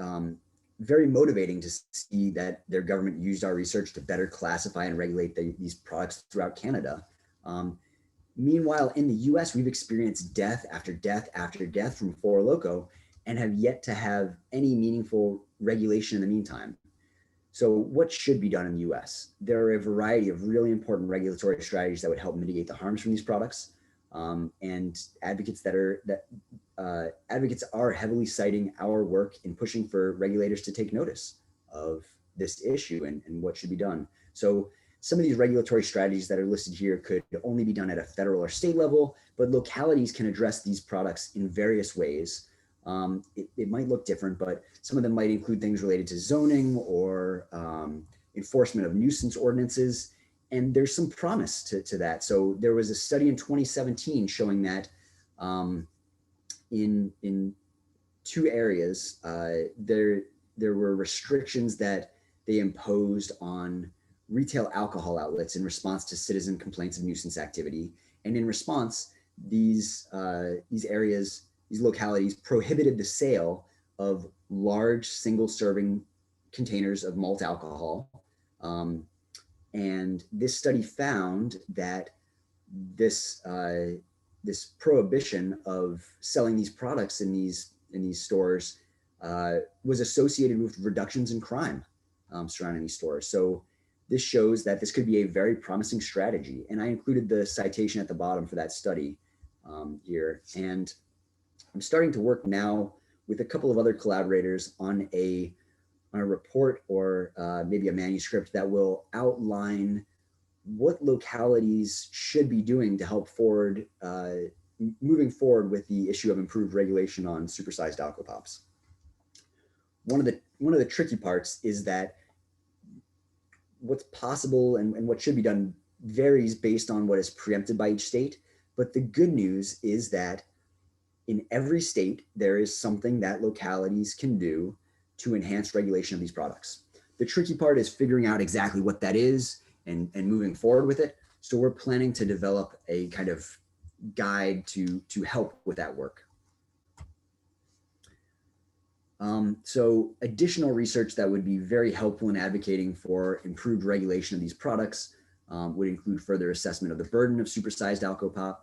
[SPEAKER 1] very motivating to see that their government used our research to better classify and regulate these products throughout Canada. Meanwhile, in the US, we've experienced death after death after death from Four Loko and have yet to have any meaningful regulation in the meantime. So what should be done in the US? There are a variety of really important regulatory strategies that would help mitigate the harms from these products. And advocates are heavily citing our work in pushing for regulators to take notice of this issue and what should be done. So some of these regulatory strategies that are listed here could only be done at a federal or state level, but localities can address these products in various ways. It might look different, but some of them might include things related to zoning or enforcement of nuisance ordinances. And there's some promise to that. So there was a study in 2017 showing that in 2 areas, there were restrictions that they imposed on retail alcohol outlets in response to citizen complaints of nuisance activity. And in response, these areas, these localities prohibited the sale of large single-serving containers of malt alcohol. And this study found that this prohibition of selling these products in these stores was associated with reductions in crime surrounding these stores. So this shows that this could be a very promising strategy. And I included the citation at the bottom for that study here. And I'm starting to work now with a couple of other collaborators on a report or maybe a manuscript that will outline what localities should be doing to help moving forward with the issue of improved regulation on supersized Alcopops. One of the tricky parts is that what's possible and what should be done varies based on what is preempted by each state. But the good news is that in every state, there is something that localities can do to enhance regulation of these products. The tricky part is figuring out exactly what that is and moving forward with it. So we're planning to develop a kind of guide to help with that work. So additional research that would be very helpful in advocating for improved regulation of these products would include further assessment of the burden of supersized Alcopop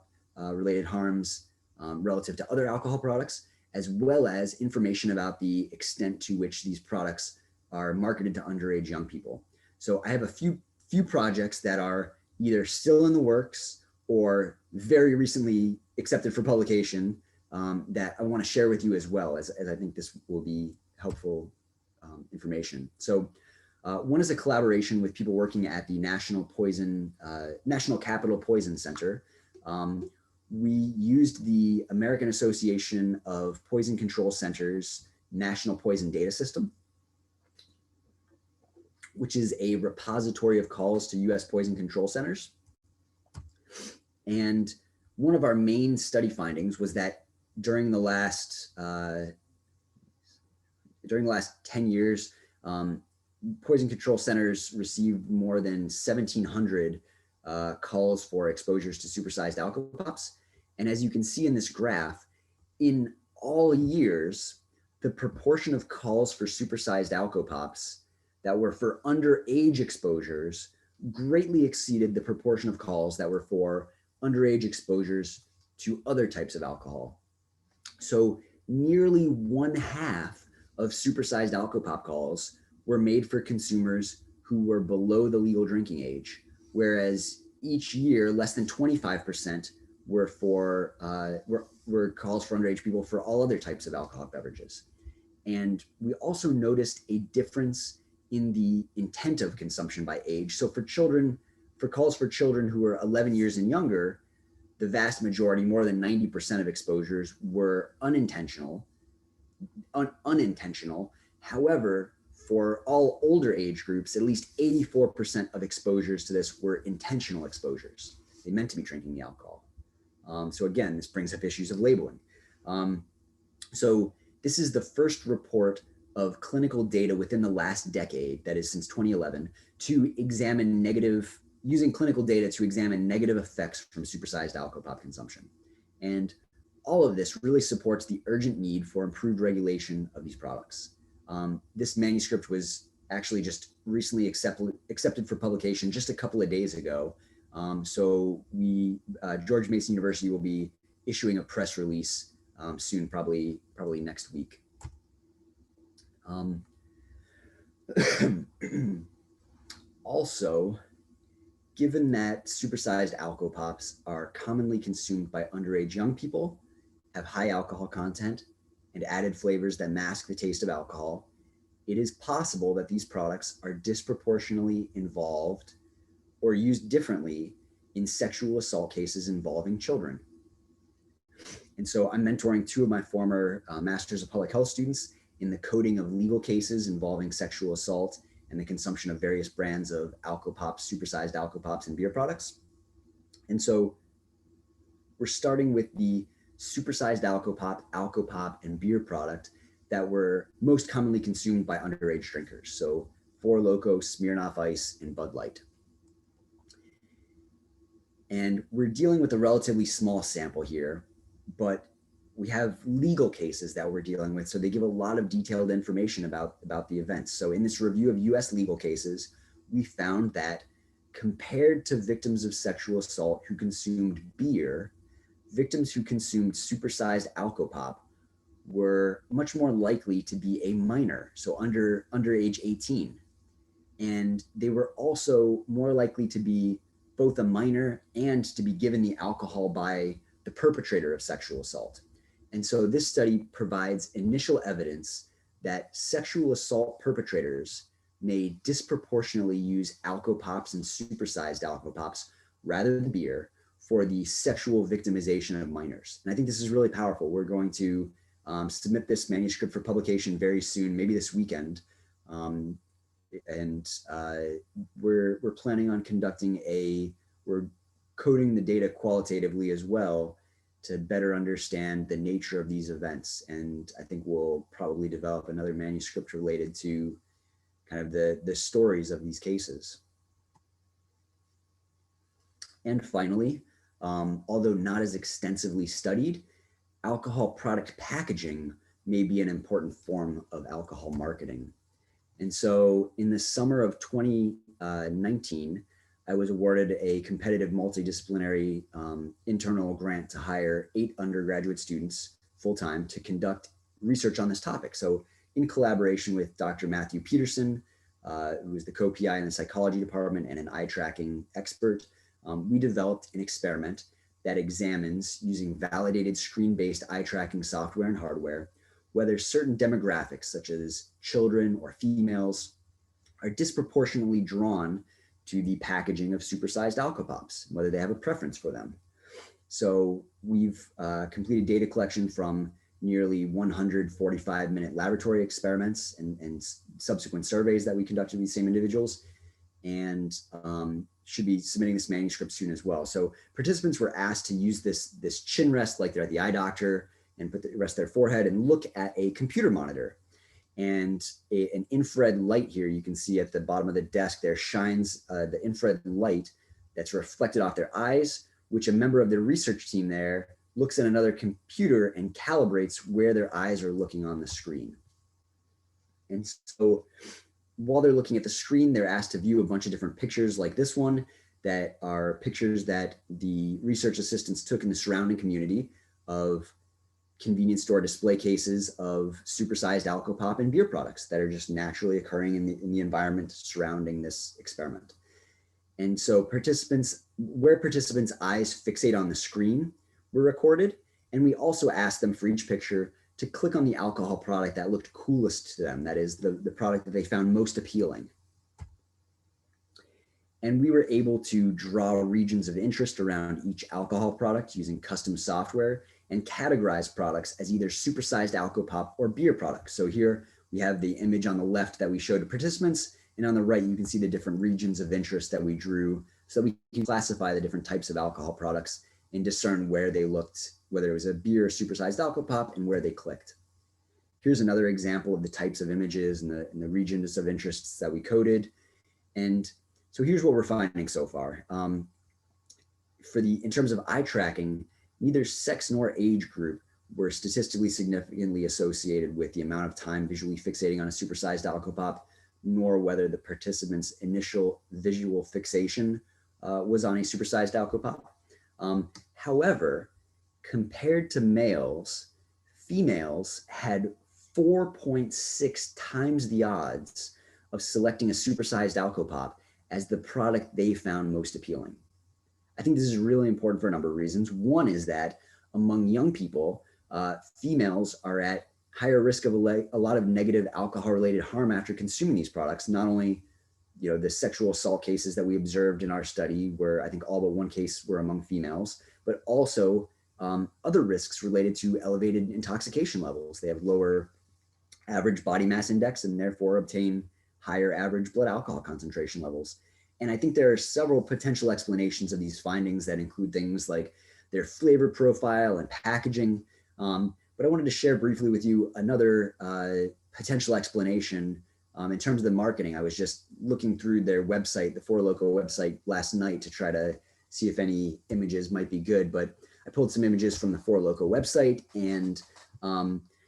[SPEAKER 1] related harms relative to other alcohol products, as well as information about the extent to which these products are marketed to underage young people. So I have a few projects that are either still in the works or very recently accepted for publication that I want to share with you as well, as I think this will be helpful information. So one is a collaboration with people working at the National Capital Poison Center. We used the American Association of Poison Control Centers National Poison Data System, which is a repository of calls to US poison control centers. And one of our main study findings was that during the last 10 years, poison control centers received more than 1,700 calls for exposures to supersized Alcopops. And as you can see in this graph, in all years, the proportion of calls for supersized Alcopops that were for underage exposures greatly exceeded the proportion of calls that were for underage exposures to other types of alcohol. So nearly 1/2 of supersized Alcopop calls were made for consumers who were below the legal drinking age, whereas each year less than 25% were were calls for underage people for all other types of alcoholic beverages. And we also noticed a difference in the intent of consumption by age. So for calls for children who are 11 years and younger, the vast majority, more than 90% of exposures were unintentional. However, for all older age groups, at least 84% of exposures to this were intentional exposures. They meant to be drinking the alcohol. So again, this brings up issues of labeling. So this is the first report of clinical data within the last decade, that is since 2011, to examine using clinical data to examine negative effects from supersized Alcopop consumption. And all of this really supports the urgent need for improved regulation of these products. This manuscript was actually just recently accepted for publication just a couple of days ago. So George Mason University will be issuing a press release soon, probably next week. Also, given that supersized Alcopops are commonly consumed by underage young people, have high alcohol content, and added flavors that mask the taste of alcohol, it is possible that these products are disproportionately involved or used differently in sexual assault cases involving children. And so I'm mentoring two of my former Masters of Public Health students in the coding of legal cases involving sexual assault and the consumption of various brands of Alcopops, supersized Alcopops, and beer products. And so we're starting with the supersized Alcopop, and beer product that were most commonly consumed by underage drinkers. So Four Loko, Smirnoff Ice, and Bud Light. And we're dealing with a relatively small sample here, but we have legal cases that we're dealing with. So they give a lot of detailed information about the events. So in this review of US legal cases, we found that compared to victims of sexual assault who consumed beer, victims who consumed supersized Alcopop were much more likely to be a minor, so under age 18. And they were also more likely to be both a minor and to be given the alcohol by the perpetrator of sexual assault. And so this study provides initial evidence that sexual assault perpetrators may disproportionately use Alcopops and supersized Alcopops rather than beer for the sexual victimization of minors. And I think this is really powerful. We're going to submit this manuscript for publication very soon, maybe this weekend. We're planning on we're coding the data qualitatively as well to better understand the nature of these events. And I think we'll probably develop another manuscript related to kind of the stories of these cases. And finally, although not as extensively studied, alcohol product packaging may be an important form of alcohol marketing. And so in the summer of 2019, I was awarded a competitive multidisciplinary internal grant to hire 8 undergraduate students full-time to conduct research on this topic. So in collaboration with Dr. Matthew Peterson, who was the co-PI in the psychology department and an eye tracking expert, we developed an experiment that examines, using validated screen-based eye tracking software and hardware, whether certain demographics such as children or females are disproportionately drawn to the packaging of supersized Alcopops, whether they have a preference for them. So we've completed data collection from nearly 145-minute laboratory experiments and subsequent surveys that we conducted with these same individuals, and should be submitting this manuscript soon as well. So participants were asked to use this chin rest like they're at the eye doctor and put the rest their forehead and look at a computer monitor. And an infrared light here, you can see at the bottom of the desk there, shines the infrared light that's reflected off their eyes, which a member of the research team there looks at another computer and calibrates where their eyes are looking on the screen. And so while they're looking at the screen, they're asked to view a bunch of different pictures like this one, that are pictures that the research assistants took in the surrounding community of convenience store display cases of supersized Alcopop and beer products that are just naturally occurring in the environment surrounding this experiment. And so participants' eyes fixate on the screen were recorded, and we also asked them for each picture to click on the alcohol product that looked coolest to them, that is the product that they found most appealing. And we were able to draw regions of interest around each alcohol product using custom software and categorize products as either supersized Alcopop or beer products. So here we have the image on the left that we showed to participants, and on the right, you can see the different regions of interest that we drew so that we can classify the different types of alcohol products and discern where they looked, whether it was a beer or supersized Alcopop, and where they clicked. Here's another example of the types of images and the regions of interests that we coded. And so here's what we're finding so far. In terms of eye tracking, neither sex nor age group were statistically significantly associated with the amount of time visually fixating on a supersized Alcopop, nor whether the participants' initial visual fixation was on a supersized Alcopop. However, compared to males, females had 4.6 times the odds of selecting a supersized Alcopop as the product they found most appealing. I think this is really important for a number of reasons. One is that among young people, females are at higher risk of a lot of negative alcohol-related harm after consuming these products. Not only, the sexual assault cases that we observed in our study, where I think all but one case were among females, but also other risks related to elevated intoxication levels. They have lower average body mass index and therefore obtain higher average blood alcohol concentration levels. And I think there are several potential explanations of these findings that include things like their flavor profile and packaging. But I wanted to share briefly with you another potential explanation in terms of the marketing. I was just looking through their website, the Four Loko website, last night to try to see if any images might be good. But I pulled some images from the Four Loko website, and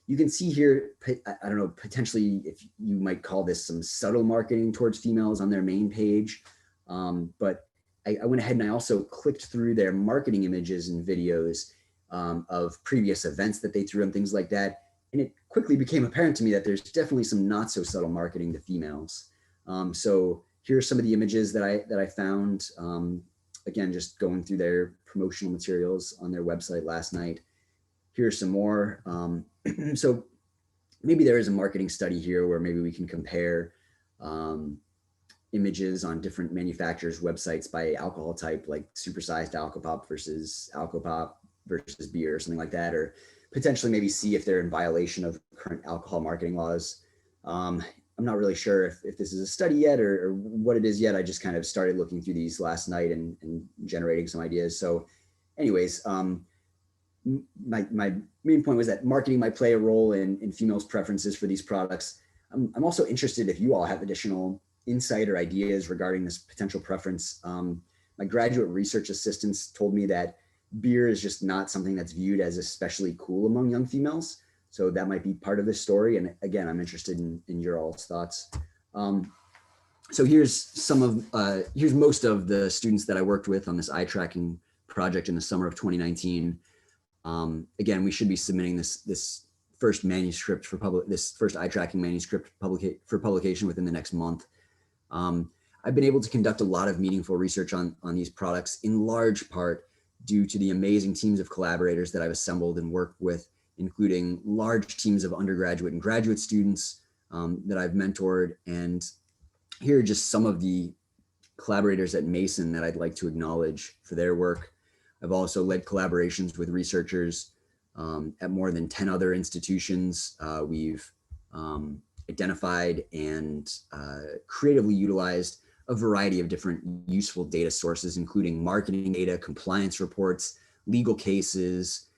[SPEAKER 1] you can see here, I don't know, potentially if you might call this some subtle marketing towards females on their main page. But I went ahead and I also clicked through their marketing images and videos of previous events that they threw and things like that. And it quickly became apparent to me that there's definitely some not so subtle marketing to females. So here are some of the images that I found. Again, just going through their promotional materials on their website last night. Here's some more. So maybe there is a marketing study here where maybe we can compare images on different manufacturers' websites by alcohol type, like supersized Alcopop versus Alcopop versus beer or something like that, or potentially maybe see if they're in violation of current alcohol marketing laws. I'm not really sure if this is a study yet or what it is yet. I just kind of started looking through these last night and generating some ideas. So anyways, my main point was that marketing might play a role in females' preferences for these products. I'm also interested if you all have additional insight or ideas regarding this potential preference. My graduate research assistants told me that beer is just not something that's viewed as especially cool among young females. So that might be part of this story. And again, I'm interested in your all's thoughts. So here's most of the students that I worked with on this eye tracking project in the summer of 2019. Again, we should be submitting this first manuscript for this first eye tracking manuscript for publication within the next month. I've been able to conduct a lot of meaningful research on these products, in large part due to the amazing teams of collaborators that I've assembled and worked with, including large teams of undergraduate and graduate students that I've mentored. And here are just some of the collaborators at Mason that I'd like to acknowledge for their work. I've also led collaborations with researchers at more than 10 other institutions. We've identified and creatively utilized a variety of different useful data sources, including marketing data, compliance reports, legal cases,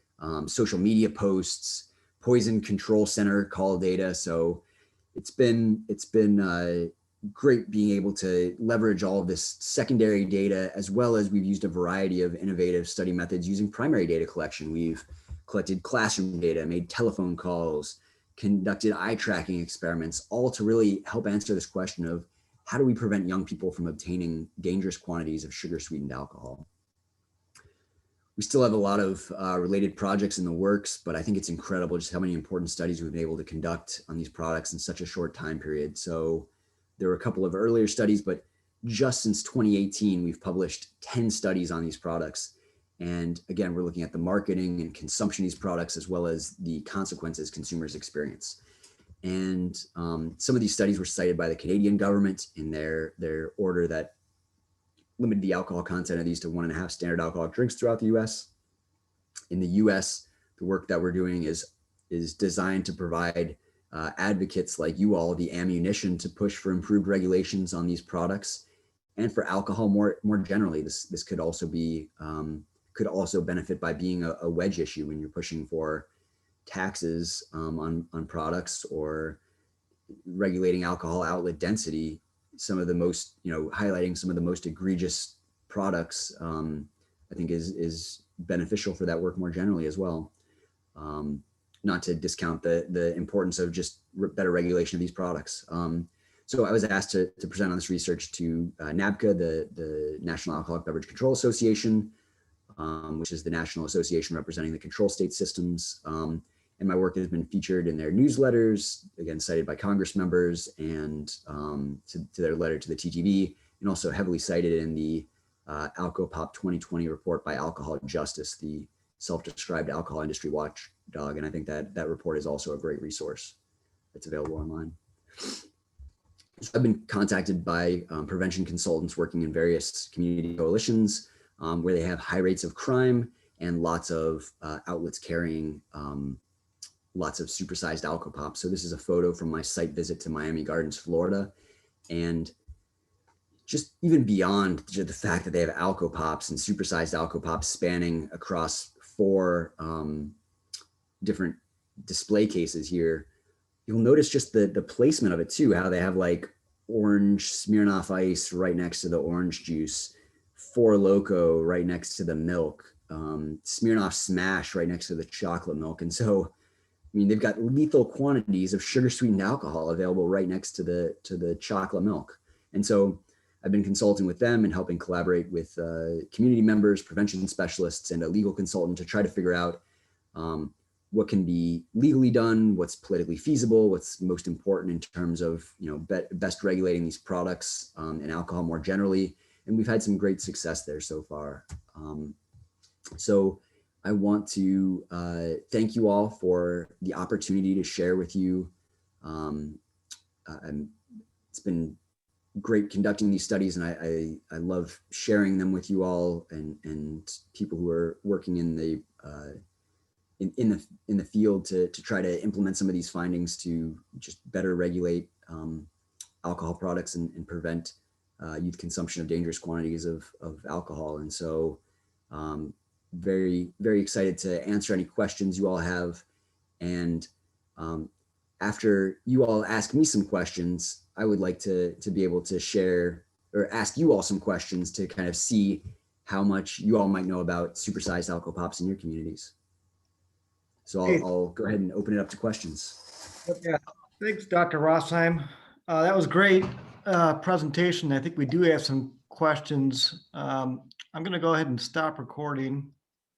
[SPEAKER 1] social media posts, poison control center call data. So it's been great being able to leverage all of this secondary data, as well as we've used a variety of innovative study methods using primary data collection. We've collected classroom data, made telephone calls, conducted eye tracking experiments, all to really help answer this question of how do we prevent young people from obtaining dangerous quantities of sugar sweetened alcohol. We still have a lot of related projects in the works, but I think it's incredible just how many important studies we've been able to conduct on these products in such a short time period. So there were a couple of earlier studies, but just since 2018, we've published 10 studies on these products. And again, we're looking at the marketing and consumption of these products, as well as the consequences consumers experience. And some of these studies were cited by the Canadian government in their order that limited the alcohol content of these to 1.5 standard alcoholic drinks throughout the US. In the US, the work that we're doing is designed to provide advocates like you all the ammunition to push for improved regulations on these products, and for alcohol more generally. This could also be could also benefit by being a wedge issue when you're pushing for taxes on products, or regulating alcohol outlet density. Some of the most, highlighting some of the most egregious products, I think is beneficial for that work more generally as well. Not to discount the importance of just better regulation of these products. So I was asked to present on this research to NABCA, the National Alcoholic Beverage Control Association, which is the national association representing the control state systems. And my work has been featured in their newsletters, again, cited by Congress members, and to their letter to the TTB, and also heavily cited in the Alcopop 2020 report by Alcohol Justice, the self-described alcohol industry watchdog. And I think that report is also a great resource that's available online. So I've been contacted by prevention consultants working in various community coalitions where they have high rates of crime and lots of outlets carrying lots of supersized Alcopops. So this is a photo from my site visit to Miami Gardens, Florida. And just even beyond the fact that they have Alcopops and supersized Alcopops spanning across 4 different display cases here, you'll notice just the placement of it too, how they have like orange Smirnoff Ice right next to the orange juice, 4 Loko right next to the milk, Smirnoff Smash right next to the chocolate milk. And so, I mean, they've got lethal quantities of sugar sweetened alcohol available right next to the chocolate milk. And so I've been consulting with them and helping collaborate with community members, prevention specialists, and a legal consultant to try to figure out what can be legally done, what's politically feasible, what's most important in terms of best regulating these products and alcohol more generally. And we've had some great success there so far. So I want to thank you all for the opportunity to share with you. It's been great conducting these studies, and I love sharing them with you all and people who are working in the in the field to try to implement some of these findings to just better regulate alcohol products and prevent youth consumption of dangerous quantities of alcohol. And so very, very excited to answer any questions you all have. And after you all ask me some questions, I would like to be able to share or ask you all some questions to kind of see how much you all might know about supersized Alcopops in your communities. So I'll go ahead and open it up to questions.
[SPEAKER 3] Yeah, thanks, Dr. Rossheim. That was great presentation. I think we do have some questions. I'm going to go ahead and stop recording.